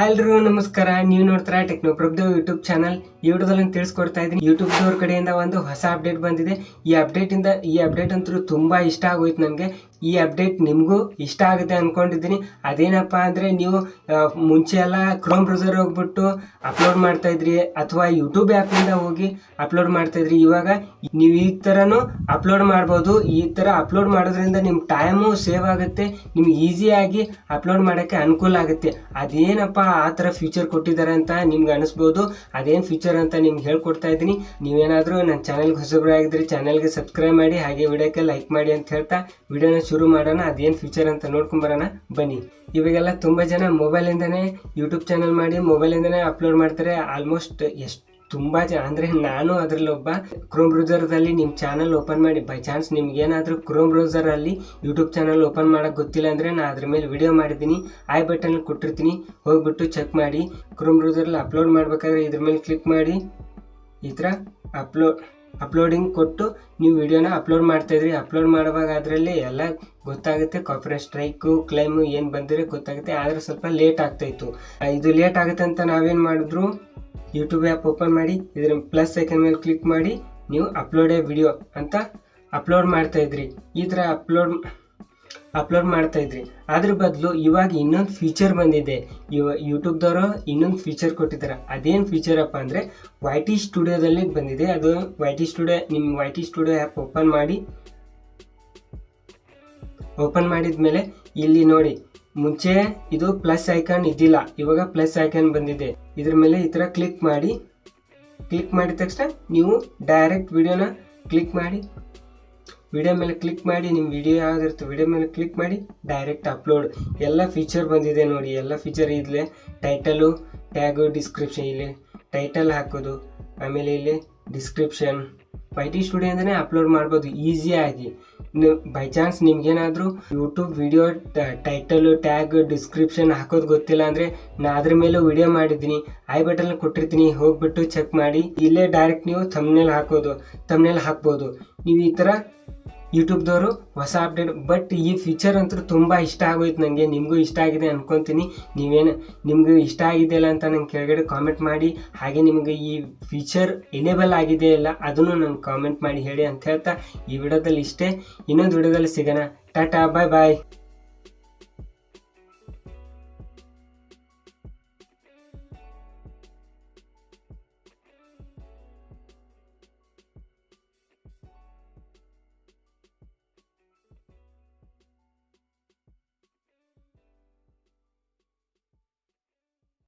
Hi ಎಲ್ರಿಗೂ ನಮಸ್ಕಾರ. ನೀವು ನೋಡ್ತಾರ ಟೆಕ್ನೋ ಪ್ರಭುದೇವ್ ಯೂಟ್ಯೂಬ್ ಚಾನಲ್. ಈ ವಿಡಿಯೋದಲ್ಲಿ ತಿಳಿಸ್ಕೊಡ್ತಾ ಇದ್ದೀನಿ, ಯೂಟ್ಯೂಬ್ ದವ್ರ ಕಡೆಯಿಂದ ಒಂದು ಹೊಸ ಅಪ್ಡೇಟ್ ಬಂದಿದೆ. ಈ ಅಪ್ಡೇಟ್ ಅಂತೂ ತುಂಬಾ ಇಷ್ಟ ಆಗೋಯ್ತು ನನಗೆ. ಈ ಅಪ್ಡೇಟ್ ನಿಮಗೂ ಇಷ್ಟ ಆಗುತ್ತೆ ಅನ್ಕೊಂಡಿದ್ದೀನಿ. ಅದೇನಪ್ಪ ಅಂದ್ರೆ, ನೀವು ಮುಂಚೆ ಎಲ್ಲ ಕ್ರೋಮ್ ಬ್ರೌಸರ್ ಹೋಗ್ಬಿಟ್ಟು ಅಪ್ಲೋಡ್ ಮಾಡ್ತಾ ಇದ್ರಿ, ಅಥವಾ ಯೂಟ್ಯೂಬ್ ಆ್ಯಪ್ ಇಂದ ಹೋಗಿ ಅಪ್ಲೋಡ್ ಮಾಡ್ತಾ ಇದ್ರಿ. ಇವಾಗ ನೀವು ಈ ಥರನೂ ಅಪ್ಲೋಡ್ ಮಾಡ್ಬೋದು. ಈ ಥರ ಅಪ್ಲೋಡ್ ಮಾಡೋದ್ರಿಂದ ನಿಮ್ಮ ಟೈಮು ಸೇವ್ ಆಗುತ್ತೆ, ನಿಮ್ಗೆ ಈಸಿಯಾಗಿ ಅಪ್ಲೋಡ್ ಮಾಡೋಕ್ಕೆ ಅನುಕೂಲ ಆಗುತ್ತೆ. ಅದೇನಪ್ಪ ಆ ಥರ ಫ್ಯೂಚರ್ ಕೊಟ್ಟಿದ್ದಾರೆ ಅಂತ ನಿಮ್ಗೆ ಅನಿಸ್ಬೋದು. ಅದೇನು ಫ್ಯೂಚರ್ ಅಂತ ನಿಮ್ಗೆ ಹೇಳ್ಕೊಡ್ತಾ ಇದ್ದೀನಿ. ನೀವೇನಾದರೂ ನನ್ನ ಚಾನಲ್ಗೆ ಹೊಸಬರಾಗಿದ್ದರೆ ಚಾನಲ್ಗೆ ಸಬ್ಸ್ಕ್ರೈಬ್ ಮಾಡಿ, ಹಾಗೆ ವಿಡಿಯೋಕ್ಕೆ ಲೈಕ್ ಮಾಡಿ ಅಂತ ಹೇಳ್ತಾ ವಿಡಿಯೋನ ಶುರು ಮಾಡೋಣ. ಅದೇನು ಫ್ಯೂಚರ್ ಅಂತ ನೋಡ್ಕೊಂಬರೋಣ ಬನ್ನಿ. ಇವಾಗೆಲ್ಲ ತುಂಬ ಜನ ಮೊಬೈಲಿಂದನೇ ಯೂಟ್ಯೂಬ್ ಚಾನಲ್ ಮಾಡಿ ಮೊಬೈಲಿಂದನೇ ಅಪ್ಲೋಡ್ ಮಾಡ್ತಾರೆ. ಆಲ್ಮೋಸ್ಟ್ ತುಂಬ ಜನ ಅಂದರೆ ನಾನು ಅದರಲ್ಲಿ ಒಬ್ಬ. ಕ್ರೋಮ್ ಬ್ರೌಸರ್ದಲ್ಲಿ ನಿಮ್ಮ ಚಾನಲ್ ಓಪನ್ ಮಾಡಿ, ಬೈ ಚಾನ್ಸ್ ನಿಮ್ಗೇನಾದರೂ ಕ್ರೋಮ್ ಬ್ರೌಸರಲ್ಲಿ ಯೂಟ್ಯೂಬ್ ಚಾನಲ್ ಓಪನ್ ಮಾಡೋಕ್ಕೆ ಗೊತ್ತಿಲ್ಲ ಅಂದರೆ ನಾನು ಅದ್ರ ಮೇಲೆ ವಿಡಿಯೋ ಮಾಡಿದ್ದೀನಿ, ಐ ಬಟನ್ ಕೊಟ್ಟಿರ್ತೀನಿ, ಹೋಗ್ಬಿಟ್ಟು ಚೆಕ್ ಮಾಡಿ. ಕ್ರೋಮ್ ಬ್ರೌಸರಲ್ಲಿ ಅಪ್ಲೋಡ್ ಮಾಡಬೇಕಾದ್ರೆ ಇದ್ರ ಮೇಲೆ ಕ್ಲಿಕ್ ಮಾಡಿ ಈ ಥರ ಅಪ್ಲೋಡಿಂಗ್ ಕೊಟ್ಟು ನೀವು ವಿಡಿಯೋನ ಅಪ್ಲೋಡ್ ಮಾಡ್ತಾಯಿದ್ರಿ. ಅಪ್ಲೋಡ್ ಮಾಡುವಾಗ ಅದರಲ್ಲಿ ಎಲ್ಲ ಗೊತ್ತಾಗುತ್ತೆ, ಕಾಪಿರೈಟ್ ಸ್ಟ್ರೈಕು ಕ್ಲೈಮು ಏನು ಬಂದಿರೋ ಗೊತ್ತಾಗುತ್ತೆ. ಆದರೆ ಸ್ವಲ್ಪ ಲೇಟ್ ಆಗ್ತಾಯಿತ್ತು. ಇದು ಲೇಟ್ ಆಗುತ್ತೆ ಅಂತ ನಾವೇನು ಮಾಡಿದ್ರು, ಯೂಟ್ಯೂಬ್ ಆ್ಯಪ್ ಓಪನ್ ಮಾಡಿ ಇದರ ಪ್ಲಸ್ ಐಕನ್ ಮೇಲೆ ಕ್ಲಿಕ್ ಮಾಡಿ ನೀವು ಅಪ್ಲೋಡ್ ಎ ವಿಡಿಯೋ ಅಂತ ಅಪ್ಲೋಡ್ ಮಾಡ್ತಾಯಿದ್ರಿ. ಈ ಥರ ಅಪ್ಲೋಡ್ ಮಾಡ್ತಾಯಿದ್ರಿ. ಅದ್ರ ಬದಲು ಇವಾಗ ಇನ್ನೊಂದು ಫೀಚರ್ ಬಂದಿದೆ. ಯೂಟ್ಯೂಬ್ದವರು ಇನ್ನೊಂದು ಫೀಚರ್ ಕೊಟ್ಟಿದ್ದಾರೆ. ಅದೇನು ಫೀಚರಪ್ಪ ಅಂದರೆ, YT ಸ್ಟುಡಿಯೋದಲ್ಲಿ ಬಂದಿದೆ. ಅದು YT ಸ್ಟುಡಿಯೋ, ನಿಮ್ಮ YT ಸ್ಟುಡಿಯೋ ಆ್ಯಪ್ ಓಪನ್ ಮಾಡಿದ್ಮೇಲೆ ಇಲ್ಲಿ ನೋಡಿ, ಮುಂಚೆ ಇದು ಪ್ಲಸ್ ಐಕಾನ್ ಇದ್ದಿಲ್ಲ, ಇವಾಗ ಪ್ಲಸ್ ಐಕಾನ್ ಬಂದಿದೆ. ಇದ್ರ ಮೇಲೆ ಈ ಥರ ಕ್ಲಿಕ್ ಮಾಡಿದ ತಕ್ಷಣ ನೀವು ಡೈರೆಕ್ಟ್ ವಿಡಿಯೋನ ವಿಡಿಯೋ ಮೇಲೆ ಕ್ಲಿಕ್ ಮಾಡಿ, ನಿಮ್ಮ ವಿಡಿಯೋ ಯಾವುದಿರುತ್ತೆ ವಿಡಿಯೋ ಮೇಲೆ ಕ್ಲಿಕ್ ಮಾಡಿ ಡೈರೆಕ್ಟ್ ಅಪ್ಲೋಡ್. ಎಲ್ಲ ಫೀಚರ್ ಬಂದಿದೆ ನೋಡಿ. ಎಲ್ಲ ಫೀಚರ್ ಇಲ್ಲೇ ಟೈಟಲು, ಟ್ಯಾಗು, ಡಿಸ್ಕ್ರಿಪ್ಷನ್. ಇಲ್ಲಿ ಟೈಟಲ್ ಹಾಕೋದು, ಆಮೇಲೆ ಇಲ್ಲಿ ಡಿಸ್ಕ್ರಿಪ್ಷನ್. YT ಸ್ಟುಡಿಯೋದಿಂದನೇ ಅಪ್ಲೋಡ್ ಮಾಡ್ಬೋದು ಈಸಿಯಾಗಿ. ಬೈ ಚಾನ್ಸ್ ನಿಮ್ಗೇನಾದರೂ YouTube video title, tag, description ಹಾಕೋದು ಗೊತ್ತಿಲ್ಲ ಅಂದರೆ ನಾನು ಅದ್ರ ಮೇಲೂ ವಿಡಿಯೋ ಮಾಡಿದ್ದೀನಿ, ಐ ಬಟನ್ ಕೊಟ್ಟಿರ್ತೀನಿ, ಹೋಗ್ಬಿಟ್ಟು ಚೆಕ್ ಮಾಡಿ. ಇಲ್ಲೇ ಡೈರೆಕ್ಟ್ ನೀವು ಥಂಬ್ನೇಲ್ ಹಾಕ್ಬೋದು. ನೀವು ಈ ಥರ ಯೂಟ್ಯೂಬ್ದವರು ಹೊಸ ಅಪ್ಡೇಟ್. ಬಟ್ ಈ ಫೀಚರ್ ಅಂತೂ ತುಂಬ ಇಷ್ಟ ಆಗೋಯ್ತು ನನಗೆ. ನಿಮಗೂ ಇಷ್ಟ ಆಗಿದೆ ಅನ್ಕೊತೀನಿ. ನಿಮಗೂ ಇಷ್ಟ ಆಗಿದೆಯಲ್ಲ ಅಂತ ನಂಗೆ ಕೆಳಗಡೆ ಕಾಮೆಂಟ್ ಮಾಡಿ. ಹಾಗೆ ನಿಮಗೆ ಈ ಫೀಚರ್ ಎನೇಬಲ್ ಆಗಿದೆ ಇಲ್ಲ ಅದನ್ನು ನಂಗೆ ಕಾಮೆಂಟ್ ಮಾಡಿ ಹೇಳಿ ಅಂತ ಹೇಳ್ತಾ ಈ ವಿಡಿಯೋದಲ್ಲಿ ಇಷ್ಟೇ. ಇನ್ನೊಂದು ವಿಡಿಯೋದಲ್ಲಿ ಸಿಗೋಣ. ಟಾಟಾ, ಬಾಯ್ ಬಾಯ್.